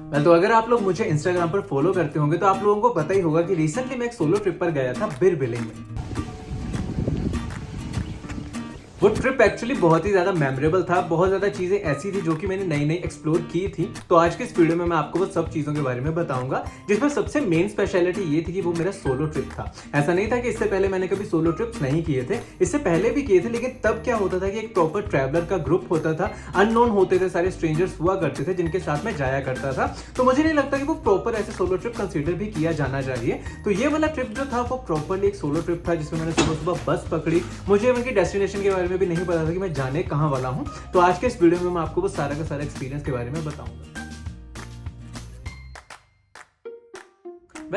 तो अगर आप लोग मुझे इंस्टाग्राम पर फॉलो करते होंगे तो आप लोगों को पता ही होगा कि रिसेंटली मैं एक सोलो ट्रिप पर गया था बिरबिलिंग में। वो ट्रिप एक्चुअली बहुत ही ज़्यादा मेमोरेबल था। बहुत ज़्यादा चीज़ें ऐसी थी जो कि मैंने नई नई एक्सप्लोर की थी। तो आज के इस वीडियो में मैं आपको वो सब चीज़ों के बारे में बताऊंगा, जिसमें सबसे मेन स्पेशलिटी ये थी कि वो मेरा सोलो ट्रिप था। ऐसा नहीं था कि इससे पहले मैंने कभी सोलो ट्रिप्स नहीं किए थे, इससे पहले भी किए थे, लेकिन तब क्या होता था कि एक प्रॉपर ट्रैवलर का ग्रुप होता था, अननोन होते थे, सारे स्ट्रेंजर्स हुआ करते थे जिनके साथ मैं जाया करता था। तो मुझे नहीं लगता कि वो प्रॉपर ऐसे सोलो ट्रिप कंसिडर भी किया जाना चाहिए। तो ये वाला ट्रिप जो था वो प्रॉपरली एक सोलो ट्रिप था, जिसमें मैंने सुबह सुबह बस पकड़ी। मुझे उनकी डेस्टिनेशन के बारे में भी नहीं पता था कि मैं जाने कहां वाला हूं। तो आज के इस वीडियो में मैं आपको वो सारा का सारा एक्सपीरियंस के बारे में बताऊंगा।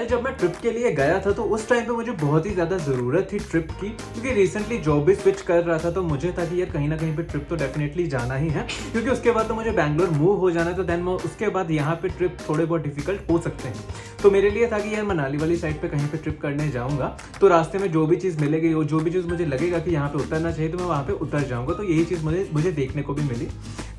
जब मैं ट्रिप के लिए गया था तो उस टाइम पे मुझे बहुत ही ज़्यादा ज़रूरत थी ट्रिप की, क्योंकि रिसेंटली जॉब भी स्विच कर रहा था। तो मुझे था कि यार कहीं ना कहीं पे ट्रिप तो डेफिनेटली जाना ही है, क्योंकि उसके बाद तो मुझे बैंगलोर मूव हो जाना है। तो देन उसके बाद यहाँ पे ट्रिप थोड़े बहुत डिफिकल्ट हो सकते हैं। तो मेरे लिए था कि यार मनाली वाली साइड पे कहीं पे ट्रिप करने जाऊँगा, तो रास्ते में जो भी चीज़ मिलेगी, जो भी चीज़ मुझे लगेगा कि यहाँ पे उतरना चाहिए, तो मैं वहाँ पे उतर जाऊँगा। तो यही चीज़ मुझे देखने को भी मिली।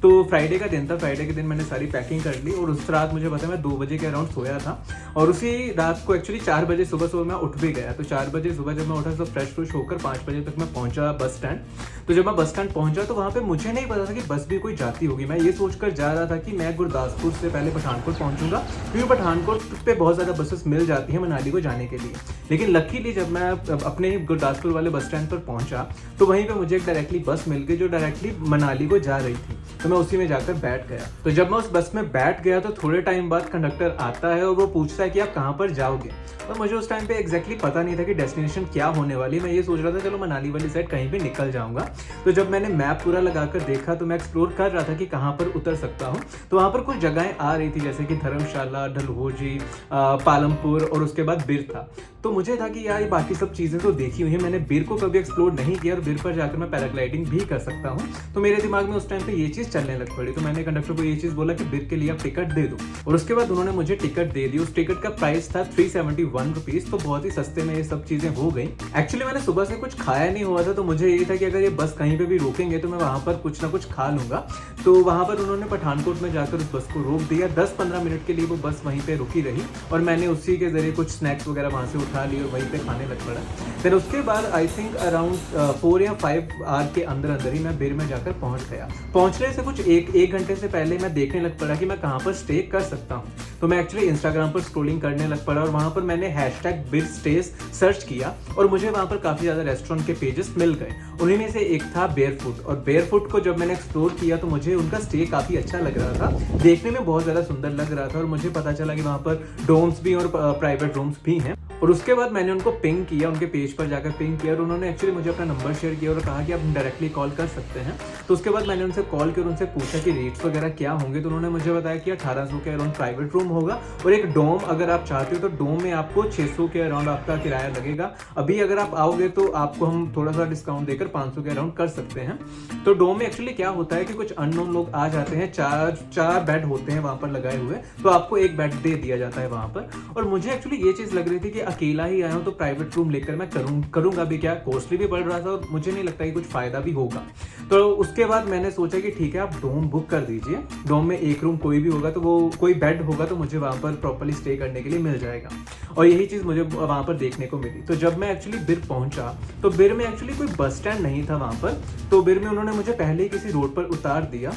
तो फ्राइडे का दिन था। फ्राइडे के दिन मैंने सारी पैकिंग कर ली और उस रात मुझे पता है मैं 2 बजे के अराउंड सोया था। और उसी रात को एक्चुअली 4 बजे सुबह मैं उठ भी गया। तो 4 बजे सुबह जब मैं उठा तो फ्रेश होकर 5 बजे तक मैं पहुंचा बस स्टैंड। तो जब मैं बस स्टैंड पहुंचा तो वहाँ पे मुझे नहीं पता था कि बस भी कोई जाती होगी। मैं ये सोचकर जा रहा था कि मैं गुरदासपुर से पहले पठानकोट पहुंचूंगा, क्योंकि पठानकोट पे बहुत ज़्यादा बसेस मिल जाती हैं मनाली को जाने के लिए। लेकिन लकीली जब मैं अपने गुरदासपुर वाले बस स्टैंड पर पहुंचा तो वहीं पे मुझे एक डायरेक्टली बस मिल गई जो डायरेक्टली मनाली को जा रही थी। तो मैं उसी में जाकर बैठ गया। तो जब मैं उस बस में बैठ गया तो थोड़े टाइम बाद कंडक्टर आता है और वो पूछता है कि आप कहाँ पर जाओगे। और मुझे उस टाइम पे एग्जैक्टली पता नहीं था कि डेस्टिनेशन क्या होने वाली। मैं ये सोच रहा था चलो मनाली वाली साइड कहीं भी निकल जाऊंगा। तो जब मैंने मैप पूरा लगाकर देखा तो मैं एक्सप्लोर कर रहा था कि कहाँ पर उतर सकता हूँ। तो वहाँ पर कुछ जगहें आ रही थी, जैसे कि धर्मशाला, डलहौजी, पालमपुर और उसके बाद बिर था। तो मुझे था कि यार ये बाकी सब चीज़ें तो देखी हुई है, मैंने बिर को कभी एक्सप्लोर नहीं किया और बिर पर जाकर मैं पैराग्लाइडिंग भी कर सकता हूँ। तो मेरे दिमाग में उस टाइम पे ये चीज़ चलने लग पड़ी। तो मैंने कंडक्टर को ये चीज़ बोला कि बिर के लिए आप टिकट दे दो, और उसके बाद उन्होंने मुझे टिकट दे दी। उस टिकट का प्राइस था 371 रुपीज़। तो बहुत ही सस्ते में ये सब चीज़ें हो गई। एक्चुअली मैंने सुबह से कुछ खाया नहीं हुआ था, तो मुझे ये था कि अगर ये बस कहीं पे भी रोकेंगे तो मैं वहाँ पर कुछ ना कुछ खा लूँगा। तो वहाँ पर उन्होंने पठानकोट में जाकर उस बस को रोक दिया। 10-15 मिनट के लिए वो बस वहीं पे रुकी रही और मैंने उसी के जरिए कुछ स्नैक्स वगैरह वहाँ से उठा लिए और वहीं पे खाने लग पड़ा। फिर उसके बाद आई थिंक अराउंड 4 या 5 आवर के अंदर ही मैं बिर में जाकर पहुँच गया। पहुँचने से कुछ एक घंटे से पहले मैं देखने लग पड़ा कि मैं कहाँ पर स्टे कर सकता हूँ। तो मैं एक्चुअली इंस्टाग्राम पर स्क्रॉलिंग करने लग पड़ा और वहाँ पर मैंने #बिर स्टेज सर्च किया और मुझे वहाँ पर काफ़ी ज़्यादा रेस्टोरेंट के पेजेस मिल गए। उन्हीं में से एक था बेयरफुट, और बेयरफुट को जब मैंने एक्सप्लोर किया तो मुझे उनका स्टे काफ़ी अच्छा लग रहा था, देखने में बहुत ज़्यादा सुंदर लग रहा था। और मुझे पता चला कि वहाँ पर डोम्स भी और प्राइवेट रूम्स भी हैं। और उसके बाद मैंने उनको पिंग किया, उनके पेज पर जाकर पिंग किया और उन्होंने एक्चुअली मुझे अपना नंबर शेयर किया और कहा कि आप डायरेक्टली कॉल कर सकते हैं। तो उसके बाद मैंने उनसे कॉल किया और उनसे पूछा कि रेट्स वगैरह क्या होंगे। तो उन्होंने मुझे बताया कि 1800 के अराउंड प्राइवेट रूम होगा और एक डोम अगर आप चाहते हो तो डोम में आपको 600 के अराउंड आपका किराया लगेगा। अभी अगर आप आओगे तो आपको हम थोड़ा सा डिस्काउंट देकर 500 के अराउंड कर सकते हैं। तो डोम में एक्चुअली क्या होता है कि कुछ अननोन लोग आ जाते हैं, चार बेड होते हैं वहाँ पर लगाए हुए, तो आपको एक बेड दे दिया जाता है वहाँ पर। और मुझे एक्चुअली ये चीज़ लग रही थी कि अकेला ही आया हूँ तो प्राइवेट रूम लेकर मैं करूँगा भी क्या, कॉस्टली भी पड़ रहा था और मुझे नहीं लगता कि कुछ फ़ायदा भी होगा। तो उसके बाद मैंने सोचा कि ठीक है आप डोम बुक कर दीजिए। डोम में एक रूम कोई भी होगा तो वो कोई बेड होगा तो मुझे वहाँ पर प्रॉपर्ली स्टे करने के लिए मिल जाएगा। और यही चीज़ मुझे वहाँ पर देखने को मिली। तो जब मैं एक्चुअली बिर पहुँचा तो बिर में एक्चुअली कोई बस स्टैंड नहीं था वहाँ पर। तो बिर में उन्होंने मुझे पहले ही किसी रोड पर उतार दिया।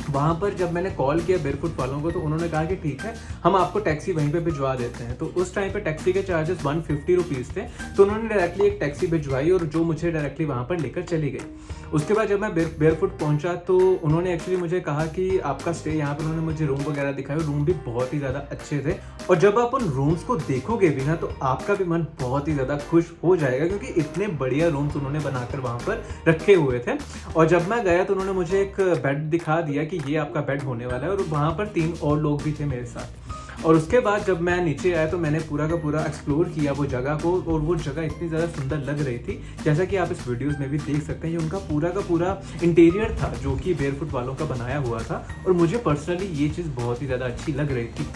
वहाँ पर जब मैंने कॉल किया बेयरफुट वालों को तो उन्होंने कहा कि ठीक है हम आपको टैक्सी वहीं पे भिजवा देते हैं। तो उस टाइम पे टैक्सी के चार्जेस 150 रुपीज़ थे। तो उन्होंने डायरेक्टली एक टैक्सी भिजवाई और जो मुझे डायरेक्टली वहाँ पर लेकर चली गई। उसके बाद जब मैं बेयरफुट पहुँचा तो उन्होंने एक्चुअली मुझे कहा कि आपका स्टे यहाँ पर, उन्होंने मुझे रूम वगैरह दिखाए। रूम भी बहुत ही ज़्यादा अच्छे थे और जब आप उन रूम्स को देखोगे भी ना तो आपका भी मन बहुत ही ज़्यादा खुश हो जाएगा, क्योंकि इतने बढ़िया रूम्स उन्होंने बनाकर वहाँ पर रखे हुए थे। और जब मैं गया तो उन्होंने मुझे एक बेड दिखा दिया कि ये आपका बेड होने वाला है, और वहाँ पर 3 और लोग भी थे मेरे साथ। और उसके बाद जब मैं नीचे आया तो मैंने पूरा का पूरा एक्सप्लोर किया वो जगह को, और वो जगह इतनी ज़्यादा सुंदर लग रही थी, जैसा कि आप इस वीडियोस में भी देख सकते हैं। ये उनका पूरा का पूरा इंटीरियर था जो कि बेयरफुट वालों का बनाया हुआ था, और मुझे पर्सनली ये चीज़ बहुत ही ज़्यादा अच्छी लग रही थी।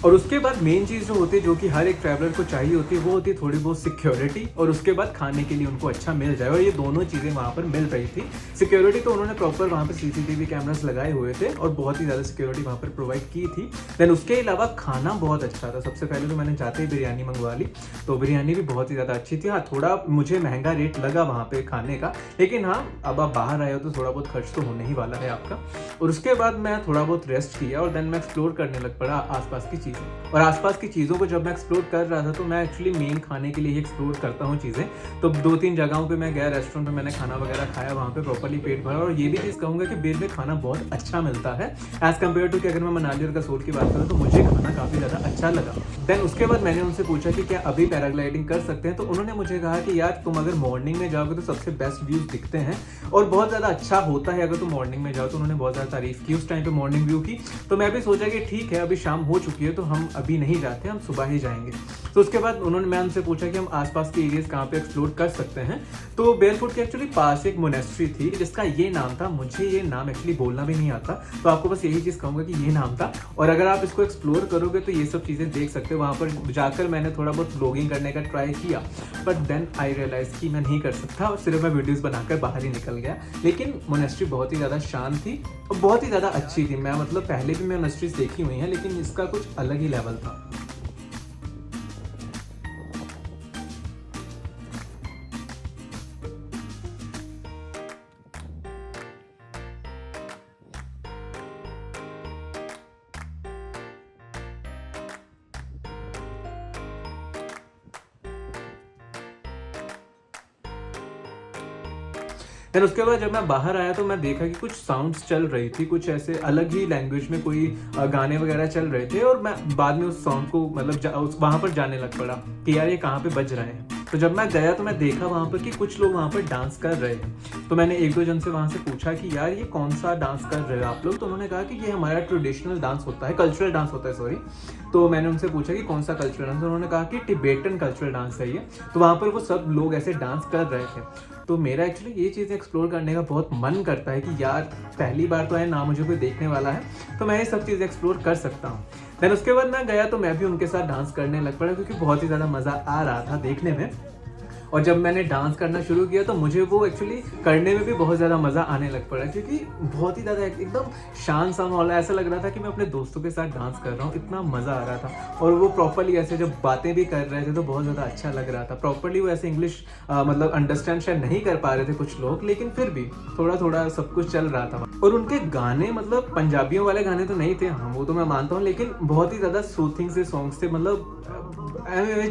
और उसके बाद मेन चीज़ जो होती है, जो कि हर एक ट्रैवलर को चाहिए होती है, वो होती है थोड़ी बहुत सिक्योरिटी, और उसके बाद खाने के लिए उनको अच्छा मिल जाए, और ये दोनों चीज़ें वहाँ पर मिल रही थी। सिक्योरिटी तो उन्होंने प्रॉपर वहाँ पर CCTV कैमरास लगाए हुए थे और बहुत ही ज़्यादा सिक्योरिटी वहाँ पर प्रोवाइड की थी। देन उसके अलावा खाना बहुत अच्छा था। सबसे पहले तो मैंने जाते ही बिरयानी मंगवा ली, तो बिरयानी भी बहुत ही ज़्यादा अच्छी थी। हाँ, थोड़ा मुझे महंगा रेट लगा वहाँ पे खाने का, लेकिन हाँ, अब आप बाहर आए हो तो थोड़ा बहुत खर्च तो होने ही वाला है आपका। और उसके बाद मैं थोड़ा बहुत रेस्ट किया और देन मैं एक्सप्लोर करने लग पड़ा आसपास की चीज़ें। और आसपास की चीज़ों को जब मैं एक्सप्लोर कर रहा था, तो मैं एक्चुअली मेन खाने के लिए ही एक्सप्लोर करता हूँ चीज़ें। तो 2-3 जगहों पे मैं गया, रेस्टोरेंट में मैंने खाना वगैरह खाया, वहाँ पे प्रॉपर्ली पेट भरा। और ये भी चीज़ कहूँगा कि बीर में खाना बहुत अच्छा मिलता है एज़ कम्पेयर टू कि अगर मैं मनाली और कसोल की बात करूँ, तो मुझे खाना काफ़ी ज़्यादा अच्छा लगा। देन उसके बाद मैंने उनसे पूछा कि क्या अभी पैराग्लाइडिंग कर सकते हैं, तो उन्होंने मुझे कहा कि यार तुम अगर मॉर्निंग में जाओगे तो सबसे बेस्ट व्यूज़ दिखते हैं और बहुत ज़्यादा अच्छा होता है अगर तुम मॉर्निंग में जाओ। तो उन्होंने बहुत ज़्यादा तारीफ़ की उस टाइम पे मॉर्निंग व्यू की। तो मैं भी सोचा कि ठीक है, अभी शाम हो चुकी है तो हम अभी नहीं जाते, हम सुबह ही जाएंगे। तो उसके बाद मैं उनसे पूछा कि हम आसपास के एरियाज कहाँ पे एक्सप्लोर कर सकते हैं। तो बेयरफुट के एक्चुअली पास एक मोनेस्ट्री थी जिसका ये नाम था। मुझे ये नाम एक्चुअली बोलना भी नहीं आता, तो आपको बस यही चीज़ कहूँगा कि ये नाम था। और अगर आप इसको एक्सप्लोर करोगे तो ये सब चीज़ें देख सकते हो। वहाँ पर जाकर मैंने थोड़ा बहुत ब्लॉगिंग करने का ट्राई किया, बट देन आई रियलाइज कि मैं नहीं कर सकता और सिर्फ मैं वीडियोस बनाकर बाहर ही निकल गया। लेकिन मोनेस्ट्री बहुत ही ज़्यादा शांत थी और बहुत ही ज़्यादा अच्छी थी। मैं मतलब पहले भी मैं मोनेस्ट्रीज देखी हुई हैं, लेकिन इसका कुछ अलग ही लेवल था। फिर उसके बाद जब मैं बाहर आया तो मैं देखा कि कुछ साउंड्स चल रही थी, कुछ ऐसे अलग ही लैंग्वेज में कोई गाने वगैरह चल रहे थे। और मैं बाद में उस साउंड को मतलब वहाँ पर जाने लग पड़ा कि यार ये कहाँ पे बज रहे हैं। तो जब मैं गया तो मैं देखा वहाँ पर कि कुछ लोग वहाँ पर डांस कर रहे हैं। तो मैंने 1-2 जन से वहाँ से पूछा कि यार ये कौन सा डांस कर रहे हो आप लोग। तो उन्होंने कहा कि ये हमारा ट्रेडिशनल डांस होता है, कल्चरल डांस होता है, सॉरी। तो मैंने उनसे पूछा कि कौन सा कल्चरल डांस। उन्होंने कहा कि टिबेटन कल्चरल डांस है ये। तो वहाँ पर वो सब लोग ऐसे डांस कर रहे थे। तो मेरा एक्चुअली ये चीज़ें एक्सप्लोर करने का बहुत मन करता है कि यार पहली बार तो है ना, मुझे कोई देखने वाला है तो मैं ये सब चीज़ें एक्सप्लोर कर सकता हूँ। देन उसके बाद मैं गया तो मैं भी उनके साथ डांस करने लग पड़ा, क्योंकि बहुत ही ज़्यादा मज़ा आ रहा था देखने में। और जब मैंने डांस करना शुरू किया तो मुझे वो एक्चुअली करने में भी बहुत ज़्यादा मज़ा आने लग पड़ा, क्योंकि बहुत ही ज़्यादा एकदम शांत सा माहौल है। ऐसा लग रहा था कि मैं अपने दोस्तों के साथ डांस कर रहा हूँ, इतना मज़ा आ रहा था। और वो प्रॉपर्ली ऐसे जब बातें भी कर रहे थे तो बहुत ज़्यादा अच्छा लग रहा था। प्रॉपर्ली वो ऐसे इंग्लिश मतलब अंडरस्टैंड शायद नहीं कर पा रहे थे कुछ लोग, लेकिन फिर भी थोड़ा थोड़ा सब कुछ चल रहा था। और उनके गाने मतलब पंजाबियों वाले गाने तो नहीं थे, हाँ वो तो मैं मानता हूँ, लेकिन बहुत ही ज़्यादा सूथिंग से सॉन्ग्स थे, मतलब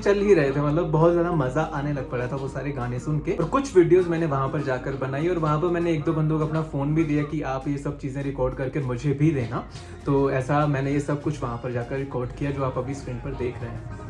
चल ही रहे थे। मतलब बहुत ज़्यादा मज़ा आने लग पड़ा था वो सारे गाने सुन के। और कुछ वीडियोस मैंने वहाँ पर जाकर बनाई और वहाँ पर मैंने 1-2 बंदों को अपना फ़ोन भी दिया कि आप ये सब चीज़ें रिकॉर्ड करके मुझे भी देना। तो ऐसा मैंने ये सब कुछ वहाँ पर जाकर रिकॉर्ड किया जो आप अभी स्क्रीन पर देख रहे हैं।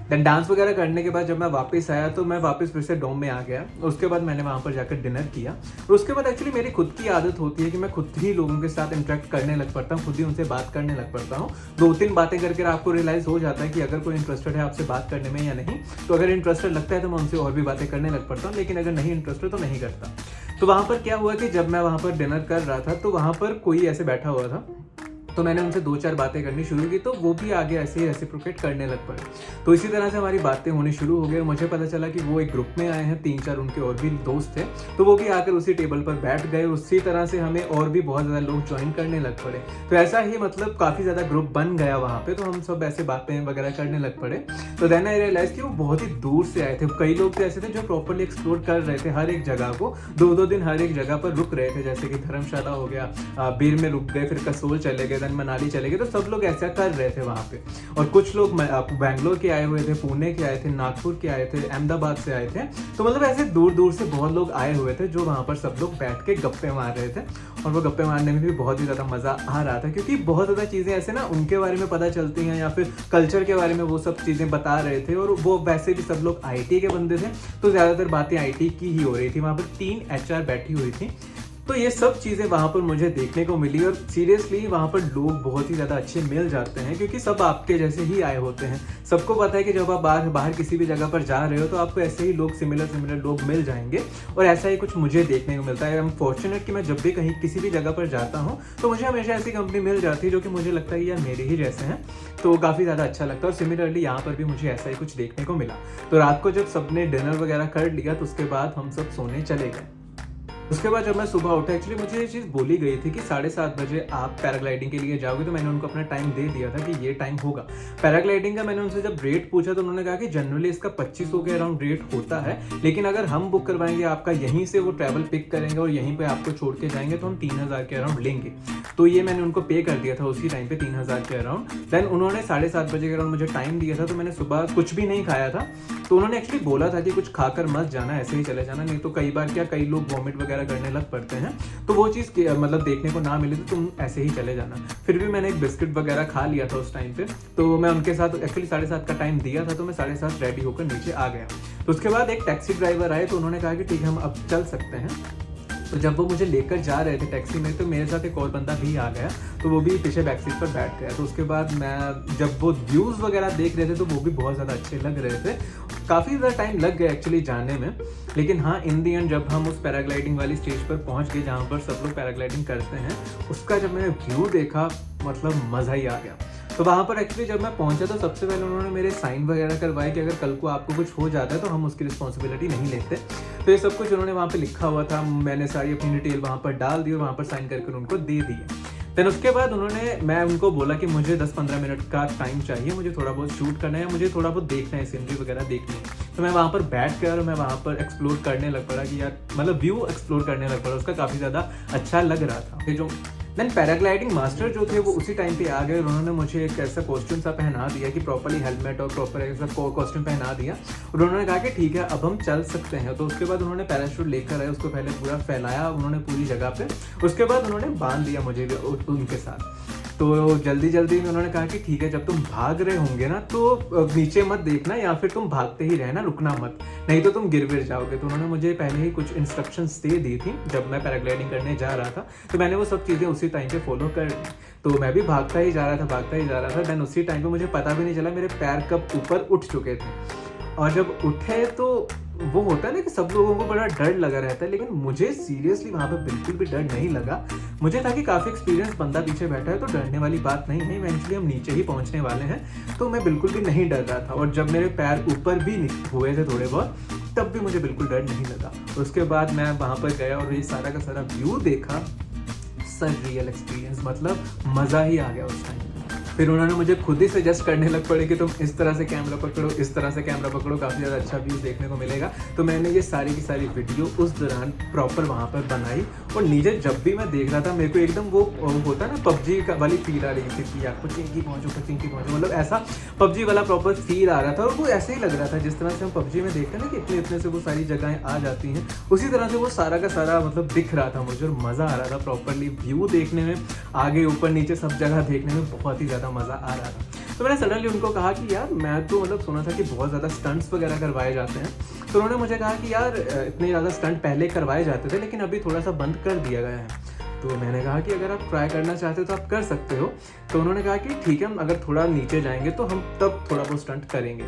देन डांस वगैरह करने के बाद जब मैं वापस आया तो मैं वापस फिर से डोम में आ गया। उसके बाद मैंने वहाँ पर जाकर डिनर किया। और उसके बाद एक्चुअली मेरी खुद की आदत होती है कि मैं खुद ही लोगों के साथ इंटरेक्ट करने लग पड़ता हूँ, खुद ही उनसे बात करने लग पड़ता हूँ। 2-3 बातें करके आपको रियलाइज़ हो जाता है कि अगर कोई इंटरेस्टेड है आपसे बात करने में या नहीं। तो अगर इंटरेस्टेड लगता है तो मैं उनसे और भी बातें करने लग पड़ता हूँ, लेकिन अगर नहीं इंटरेस्टेड तो नहीं करता। तो वहाँ पर क्या हुआ कि जब मैं वहाँ पर डिनर कर रहा था तो वहाँ पर कोई ऐसे बैठा हुआ था, तो मैंने उनसे 2-4 बातें करनी शुरू की, तो वो भी आगे ऐसे ही रेसिप्रोकेट करने लग पड़े। तो इसी तरह से हमारी बातें होनी शुरू हो गई और मुझे पता चला कि वो एक ग्रुप में आए हैं, 3-4 उनके और भी दोस्त थे। तो वो भी आकर उसी टेबल पर बैठ गए। उसी तरह से हमें और भी बहुत ज़्यादा लोग ज्वाइन करने लग पड़े। तो ऐसा ही मतलब काफ़ी ज़्यादा ग्रुप बन गया वहाँ पे। तो हम सब ऐसे बातें वगैरह करने लग पड़े। तो देन आई रियलाइज़ कि वो बहुत ही दूर से आए थे। कई लोग तो ऐसे थे जो प्रॉपर्ली एक्सप्लोर कर रहे थे हर एक जगह को, 2-2 दिन हर एक जगह पर रुक रहे थे। जैसे कि धर्मशाला हो गया, बीर में रुक गए, फिर कसोल चले गए, देन मनाली चले गए। तो सब लोग ऐसा कर रहे थे वहाँ पे। और कुछ लोग बैंगलोर के आए हुए थे, पुणे के आए थे, नागपुर के आए थे, अहमदाबाद से आए थे। तो मतलब ऐसे दूर दूर से बहुत लोग आए हुए थे जो वहाँ पर सब लोग बैठ के गप्पे मार रहे थे। और वो गप्पे मारने में भी बहुत ही ज़्यादा मज़ा आ रहा था, क्योंकि बहुत ज़्यादा चीज़ें ऐसे ना उनके बारे में पता चलती हैं या फिर कल्चर के बारे में वो सब चीज़ें बता रहे थे। और वो वैसे भी सब लोग IT के बंदे थे, तो ज़्यादातर बातें IT की ही हो रही थी। वहाँ पर 3 HR बैठी हुई थी। तो ये सब चीज़ें वहाँ पर मुझे देखने को मिली और सीरियसली वहाँ पर लोग बहुत ही ज़्यादा अच्छे मिल जाते हैं, क्योंकि सब आपके जैसे ही आए होते हैं। सबको पता है कि जब आप बाहर किसी भी जगह पर जा रहे हो तो आपको ऐसे ही लोग सिमिलर लोग मिल जाएंगे, और ऐसा ही कुछ मुझे देखने को मिलता है। आई एम फॉर्चुनेट कि मैं जब भी कहीं किसी भी जगह पर जाता हूँ तो मुझे हमेशा ऐसी कंपनी मिल जाती है जो कि मुझे लगता है यार मेरे ही जैसे हैं, तो काफ़ी ज़्यादा अच्छा लगता है। और सिमिलरली यहाँ पर भी मुझे ऐसा ही कुछ देखने को मिला। तो रात को जब सबने डिनर वगैरह कर लिया तो उसके बाद हम सब सोने चले गए। उसके बाद जब मैं सुबह उठा, एक्चुअली मुझे ये चीज़ बोली गई थी कि 7:30 बजे आप पैराग्लाइडिंग के लिए जाओगे, तो मैंने उनको अपना टाइम दे दिया था कि ये टाइम होगा। पैराग्लाइडिंग का मैंने उनसे जब रेट पूछा तो उन्होंने कहा कि जनरली इसका 2500 के अराउंड रेट होता है, लेकिन अगर हम बुक करवाएंगे आपका, यहीं से वो ट्रैवल पिक करेंगे और यहीं पर आपको छोड़ के जाएंगे, तो हम 3000 के अराउंड लेंगे। तो ये मैंने उनको पे कर दिया था उसी टाइम पे 3000 के अराउंड। देन उन्होंने 7:30 बजे के अराउंड मुझे टाइम दिया था, तो मैंने सुबह कुछ भी नहीं खाया था। तो उन्होंने एक्चुअली बोला था कि कुछ खाकर मत जाना, ऐसे ही चले जाना, नहीं तो कई बार क्या कई लोग वॉमिट वगैरह करने लग पड़ते हैं, तो वो चीज़ मतलब देखने को ना मिले तो तुम ऐसे ही चले जाना। फिर भी मैंने एक बिस्किट वगैरह खा लिया था उस टाइम पे, तो मैं उनके साथ एक्चुअली 7:30 का टाइम दिया था, तो मैं 7:30 रेडी होकर नीचे आ गया। तो उसके बाद एक टैक्सी ड्राइवर आए, तो उन्होंने कहा कि ठीक है हम अब चल सकते हैं। तो जब वो मुझे लेकर जा रहे थे टैक्सी में, तो मेरे साथ एक और बंदा भी आ गया, तो वो भी पीछे बैक सीट पर बैठ गया। तो उसके बाद मैं जब वो व्यूज़ वगैरह देख रहे थे तो वो भी बहुत ज़्यादा अच्छे लग रहे थे। काफ़ी ज़्यादा टाइम लग गया एक्चुअली जाने में, लेकिन हाँ इन दी एंड जब हम उस पैराग्लाइडिंग वाली स्टेज पर पहुँच गए जहाँ पर सब लोग पैराग्लाइडिंग करते हैं, उसका जब मैंने व्यू देखा मतलब मज़ा ही आ गया। तो वहाँ पर एक्चुअली जब मैं पहुँचा तो सबसे पहले उन्होंने मेरे साइन वगैरह करवाए कि अगर कल को आपको कुछ हो जाता है तो हम उसकी रिस्पॉन्सिबिलिटी नहीं लेते। तो ये सब कुछ उन्होंने वहाँ पे लिखा हुआ था, मैंने सारी अपनी डिटेल वहाँ पर डाल दी और वहाँ पर साइन करके उनको दे दिए। देन उसके बाद मैं उनको बोला कि मुझे 10-15 मिनट का टाइम चाहिए, मुझे थोड़ा बहुत शूट करना है, मुझे थोड़ा बहुत देखना है, सीनरी वगैरह देखनी है। तो मैं वहाँ पर बैठ कर और मैं वहाँ पर एक्सप्लोर करने लग पड़ा कि यार मतलब व्यू एक्सप्लोर करने लग पड़ा, उसका काफ़ी ज़्यादा अच्छा लग रहा था। ये जो देन पैराग्लाइडिंग मास्टर जो थे वो उसी टाइम पे आ गए, उन्होंने मुझे एक ऐसा कॉस्ट्यूम सा पहना दिया कि प्रॉपर्ली हेलमेट और प्रॉपर ऐसा कॉस्ट्यूम पहना दिया, और उन्होंने कहा कि ठीक है अब हम चल सकते हैं। तो उसके बाद उन्होंने पैराशूट लेकर आए, उसको पहले पूरा फैलाया उन्होंने पूरी जगह पे, उसके बाद उन्होंने बांध दिया मुझे भी उनके साथ। तो जल्दी में उन्होंने कहा कि ठीक है जब तुम भाग रहे होंगे ना तो नीचे मत देखना, या फिर तुम भागते ही रहना, रुकना मत, नहीं तो तुम गिर जाओगे। तो उन्होंने मुझे पहले ही कुछ इंस्ट्रक्शंस दे दी थी जब मैं पैराग्लाइडिंग करने जा रहा था, तो मैंने वो सब चीज़ें उसी टाइम पे फॉलो कर ली। तो मैं भी भागता ही जा रहा था। देन उसी टाइम पे मुझे पता भी नहीं चला मेरे पैर कब ऊपर उठ चुके थे, और जब उठे तो वो होता है ना कि सब लोगों को बड़ा डर लगा रहता है, लेकिन मुझे सीरियसली वहाँ पे बिल्कुल भी डर नहीं लगा। मुझे था कि काफ़ी एक्सपीरियंस बंदा पीछे बैठा है तो डरने वाली बात नहीं है, इवेंचुअली हम नीचे ही पहुँचने वाले हैं, तो मैं बिल्कुल भी नहीं डर रहा था। और जब मेरे पैर ऊपर भी हुए थे थोड़े बहुत, तब भी मुझे बिल्कुल डर नहीं लगा। उसके बाद मैं वहाँ पर गया और ये सारा का सारा व्यू देखा, सर रियल एक्सपीरियंस, मतलब मज़ा ही आ गया उस टाइम। फिर उन्होंने मुझे खुद ही सजेस्ट करने लग पड़े कि तुम इस तरह से कैमरा पकड़ो, इस तरह से कैमरा पकड़ो, काफ़ी ज़्यादा अच्छा व्यू देखने को मिलेगा। तो मैंने ये सारी की सारी वीडियो उस दौरान प्रॉपर वहाँ पर बनाई, और नीचे जब भी मैं देख रहा था मेरे को एकदम वो होता है ना पबजी वाली फील आ रही थी कि यार पचिंकी पहुँचो, मतलब ऐसा पबजी वाला प्रॉपर फील आ रहा था। और वो ऐसे ही लग रहा था जिस तरह से हम पबजी में देखते हैं ना कि इतने से वो सारी जगहें आ जाती हैं, उसी तरह से वो सारा का सारा मतलब दिख रहा था मुझे, और मज़ा आ रहा था प्रॉपरली व्यू देखने में, आगे ऊपर नीचे सब जगह देखने में बहुत ही ज़्यादा मज़ा आ रहा था। तो मैंने सडनली उनको कहा कि यार मैं तो मतलब सुना था कि बहुत ज़्यादा स्टंट्स वगैरह करवाए जाते हैं। तो उन्होंने मुझे कहा कि यार इतने ज़्यादा स्टंट पहले करवाए जाते थे, लेकिन अभी थोड़ा सा बंद कर दिया गया है। तो मैंने कहा कि अगर आप ट्राई करना चाहते हो तो आप कर सकते हो। तो उन्होंने कहा कि ठीक है हम अगर थोड़ा नीचे जाएंगे तो हम तब थोड़ा बहुत स्टंट करेंगे।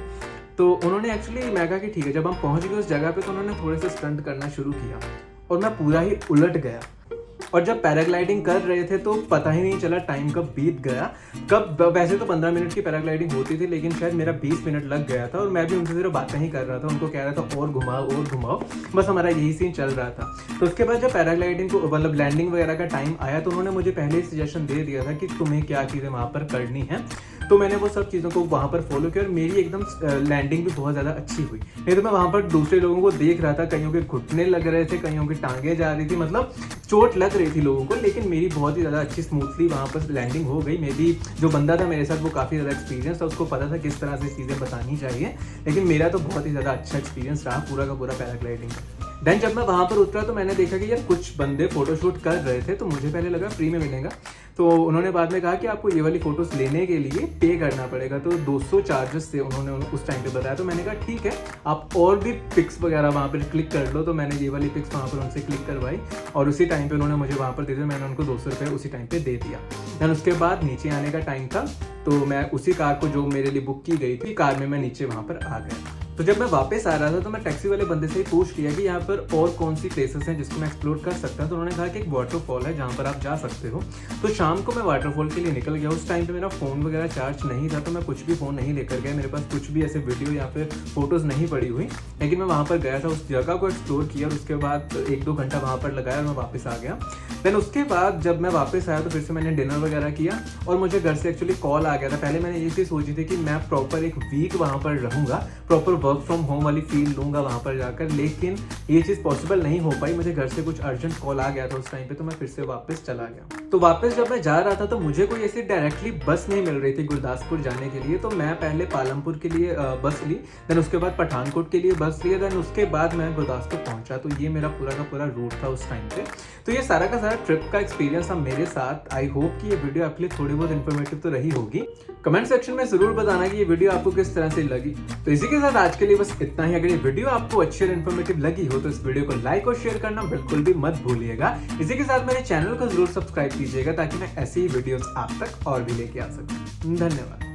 तो उन्होंने एक्चुअली, मैं कहा कि ठीक है, जब हम पहुँच गए उस जगह पर तो उन्होंने थोड़े से स्टंट करना शुरू किया और मैं पूरा ही उलट गया। और जब पैराग्लाइडिंग कर रहे थे तो पता ही नहीं चला टाइम कब बीत गया। वैसे तो 15 मिनट की पैराग्लाइडिंग होती थी, लेकिन शायद मेरा 20 मिनट लग गया था, और मैं भी उनसे सिर्फ बातें ही कर रहा था, उनको कह रहा था और घुमाओ, बस हमारा यही सीन चल रहा था। तो उसके बाद जब पैराग्लाइडिंग को मतलब लैंडिंग वगैरह का टाइम आया तो उन्होंने मुझे पहले ही सजेशन दे दिया था कि तुम्हें क्या चीज़ें वहाँ पर करनी है। तो मैंने वो सब चीज़ों को वहाँ पर फॉलो किया और मेरी एकदम लैंडिंग भी बहुत ज़्यादा अच्छी हुई। नहीं तो मैं वहाँ पर दूसरे लोगों को देख रहा था, कईयों के घुटने लग रहे थे, कईयों की टांगें जा रही थी, मतलब चोट लग रही थी लोगों को, लेकिन मेरी बहुत ही ज़्यादा अच्छी स्मूथली वहाँ पर लैंडिंग हो गई। मे बी जो बंदा था मेरे साथ वो काफ़ी ज़्यादा एक्सपीरियंस था, उसको पता था किस तरह से चीज़ें बतानी चाहिए, लेकिन मेरा तो बहुत ही ज़्यादा अच्छा एक्सपीरियंस रहा पूरा का पूरा पैराग्लाइडिंग का। देन जब मैं वहाँ पर उतरा तो मैंने देखा कि यार कुछ बंदे फोटोशूट कर रहे थे, तो मुझे पहले लगा फ्री में मिलेगा। तो उन्होंने बाद में कहा कि आपको ये वाली फ़ोटोज़ लेने के लिए पे करना पड़ेगा, तो 200 चार्जेस थे उन्होंने उस टाइम पे बताया। तो मैंने कहा ठीक है, आप और भी पिक्स वगैरह वहाँ पर क्लिक कर लो। तो मैंने ये वाली पिक्स वहाँ पर उनसे क्लिक करवाई और उसी टाइम पे उन्होंने मुझे वहाँ पर दे दिया। मैंने उनको 200 रुपये उसी टाइम पे दे दिया। दैन उसके बाद नीचे आने का टाइम था, तो मैं उसी कार को जो मेरे लिए बुक की गई थी कार में मैं नीचे वहाँ पर आ गया। तो जब मैं वापस आ रहा था तो मैं टैक्सी वाले बंदे से ही पूछ लिया कि यहाँ पर और कौन सी प्लेसेस हैं जिसको मैं एक्सप्लोर कर सकता हूँ। तो उन्होंने कहा कि एक वाटरफॉल है जहाँ पर आप जा सकते हो। तो शाम को मैं वाटरफॉल के लिए निकल गया। उस टाइम पे मेरा फ़ोन वगैरह चार्ज नहीं था, तो मैं कुछ भी फ़ोन नहीं लेकर गया। मेरे पास कुछ भी ऐसे वीडियो या फिर फोटोज़ नहीं पड़ी हुई, लेकिन मैं वहाँ पर गया था, उस जगह को एक्सप्लोर किया और उसके बाद 1-2 घंटा वहाँ पर लगाया और मैं वापस आ गया। देन उसके बाद जब मैं वापस आया तो फिर से मैंने डिनर वगैरह किया और मुझे घर से एक्चुअली कॉल आ गया था। पहले मैंने ये चीज़ सोची थी कि मैं प्रॉपर एक वीक वहाँ पर रहूँगा, प्रॉपर वर्क फ्रॉम होम वाली फील लूँगा वहाँ पर जाकर, लेकिन ये चीज़ पॉसिबल नहीं हो पाई। मुझे घर से कुछ अर्जेंट कॉल आ गया था उस टाइम पे, तो मैं फिर से वापस चला गया। तो वापस जब मैं जा रहा था तो मुझे कोई ऐसी डायरेक्टली बस नहीं मिल रही थी गुरदासपुर जाने के लिए। तो मैं पहले पालमपुर के लिए बस ली, देन उसके बाद पठानकोट के लिए बस लिया, देन उसके बाद मैं गुरदासपुर पहुँचा। तो ये मेरा पूरा का पूरा रूट था उस टाइम पे। तो ये सारा का सारा ट्रिप का एक्सपीरियंस था मेरे साथ। आई होप कि ये वीडियो आपके लिए थोड़ी बहुत इन्फॉर्मेटिव तो रही होगी। कमेंट सेक्शन में जरूर बताना कि ये वीडियो आपको किस तरह से लगी। तो इसी के साथ आज के लिए बस इतना ही। अगर ये वीडियो आपको अच्छी और इन्फॉर्मेटिव लगी हो तो इस वीडियो को लाइक और शेयर करना बिल्कुल भी मत भूलिएगा। इसी के साथ मेरे चैनल को जरूर सब्सक्राइब कीजिएगा ताकि मैं ऐसी ही वीडियोस आप तक और भी लेके आ सकूं। धन्यवाद।